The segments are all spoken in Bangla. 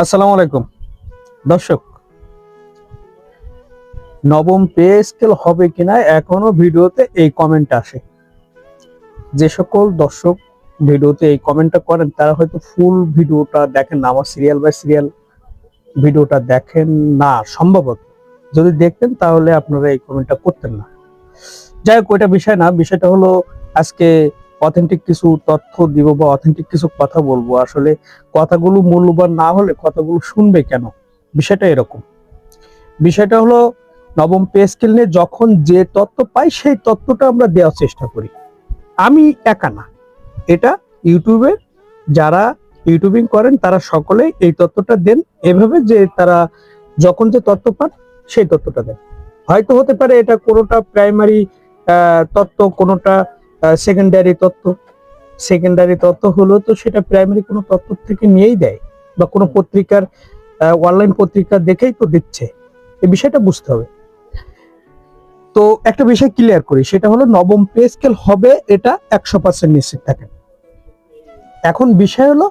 আসসালামু আলাইকুম দর্শক। নবম পে স্কেল হবে কিনা এখনো ভিডিওতে এই কমেন্ট আসে। যে সকল দর্শক ভিডিওতে এই কমেন্টটা করেন তারা হয়তো ফুল ভিডিওটা দেখেন না, আমার সিরিয়াল বাই সিরিয়াল ভিডিওটা দেখেন না সম্ভবত। যদি দেখতেন তাহলে আপনারা এই কমেন্টটা করতেন না। যাই হোক, ওইটা বিষয় না, বিষয়টা হলো আজকে অথেন্টিক কিছু তথ্য দিব বা অথেন্টিক কিছু কথা বলবো। আসলে কথাগুলো মূল্যবান না হলে কথাগুলো শুনবে কেন? বিষয়টা এরকম। বিষয়টা হলো নবম পে স্কেল নিয়ে যখন যে তথ্য পাই সেই তথ্যটা আমরা দেওয়ার চেষ্টা করি। আমি একা না, এটা ইউটিউবে যারা ইউটিউবিং করেন তারা সকলেই এই তথ্যটা দেন এভাবে যে তারা যখন যে তথ্য পান সেই তথ্যটা দেন। হয়তো হতে পারে এটা কোনোটা প্রাইমারি তথ্য, কোনোটা সেকেন্ডারি তথ্য। সেকেন্ডারি তথ্য হলো তো সেটা প্রাইমারি কোনো তথ্য থেকে নিয়েই দেয়, বা কোনো পত্রিকার অনলাইন পত্রিকা দেখেই তো দিচ্ছে। এই বিষয়টা বুঝতে হবে। তো একটা বিষয় ক্লিয়ার করি, সেটা হলো নবম পে স্কেল হবে, এটা 100% নিশ্চিত থাকেন। এখন বিষয় হলো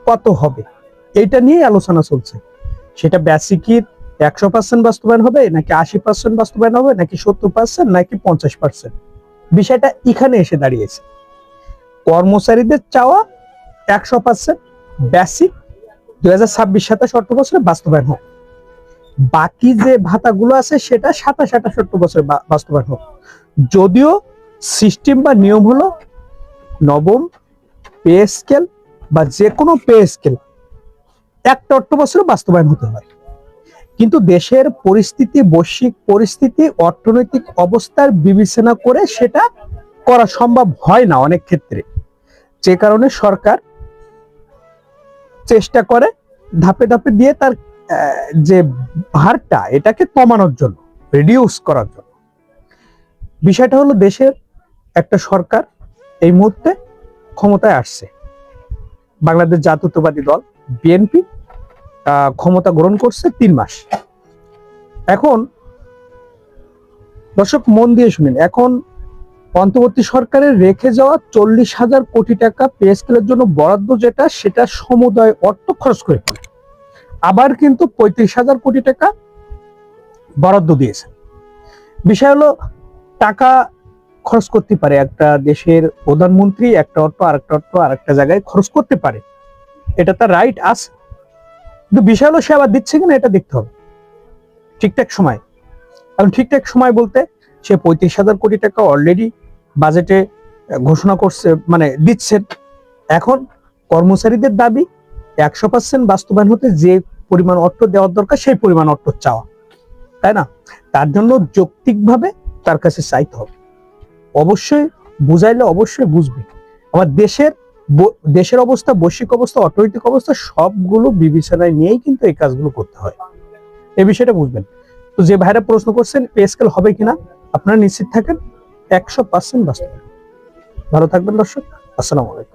কত হবে, এইটা নিয়ে আলোচনা চলছে। সেটা বেসিকের 100% বাস্তবায়ন হবে, নাকি 80% বাস্তবায়ন হবে, নাকি 70%, নাকি 50%। বিষয়টা এখানে এসে দাঁড়িয়েছে। কর্মচারীদের চাওয়া 100% বেসিক 2026-27 অর্থ বছরে বাস্তবায়ন হোক। বাকি যে ভাতাগুলো আছে সেটা 27-28 বছর বাস্তবায়ন হোক। যদিও সিস্টেম বা নিয়ম হলো নবম পে স্কেল বা যে কোনো পে স্কেল একটা অর্থ বছরে বাস্তবায়ন হতে হয়, কিন্তু দেশের পরিস্থিতি, বৈশ্বিক পরিস্থিতি, অর্থনৈতিক অবস্থার বিবেচনা করে সেটা করা সম্ভব হয় না অনেক ক্ষেত্রে। যে কারণে সরকার চেষ্টা করে ধাপে ধাপে দিয়ে তার যে ভারটা এটাকে কমানোর জন্য, রিডিউস করার জন্য। বিষয়টা হলো দেশের একটা সরকার এই মুহূর্তে ক্ষমতায় আসছে, বাংলাদেশ জাতীয়তাবাদী দল বিএনপি ক্ষমতা গ্রহণ করছে 3 মাস। এখন দর্শক মন দিয়ে শুনেন, এখন অন্তর্বর্তী সরকারের রেখে যাওয়া 40,000 কোটি টাকা পে স্কেলের জন্য বরাদ্দ যেটা, সেটা সমুদয় অর্থ খরচ করে ফেলে। আবার কিন্তু 35,000 কোটি টাকা বরাদ্দ দিয়েছে। বিষয় হলো টাকা খরচ করতে পারে একটা দেশের প্রধানমন্ত্রী, একটা অর্থ আরেকটা জায়গায় খরচ করতে পারে, এটা তার রাইট আছে। কিন্তু বিষয় হলো সে আবার দিচ্ছে কিনা এটা দেখতে হবে ঠিকঠাক সময়। এখন ঠিকঠাক সময় বলতে সে 35,000 কোটি টাকা অলরেডি বাজেটে ঘোষণা করছে, মানে দিচ্ছেন। এখন কর্মচারীদের দাবি 100% বাস্তবায়ন হতে যে পরিমাণ অর্থ দেওয়ার দরকার সেই পরিমাণ অর্থ চাওয়া, তাই না? তার জন্য যৌক্তিকভাবে তার কাছে চাইতে হবে। অবশ্যই বুঝাইলে অবশ্যই বুঝবে। আমার দেশের অবস্থা, বৈশ্বিক অবস্থা, অর্থনৈতিক অবস্থা সবগুলো বিবেচনায় নিয়েই কিন্তু এই কাজগুলো করতে হয়। এই বিষয়টা বুঝবেন। তো যে ভাইরা প্রশ্ন করছেন পে স্কেল হবে কিনা, আপনারা নিশ্চিত থাকেন 100% বাস্তবায়ন। ভালো থাকবেন দর্শক। আসসালামু আলাইকুম।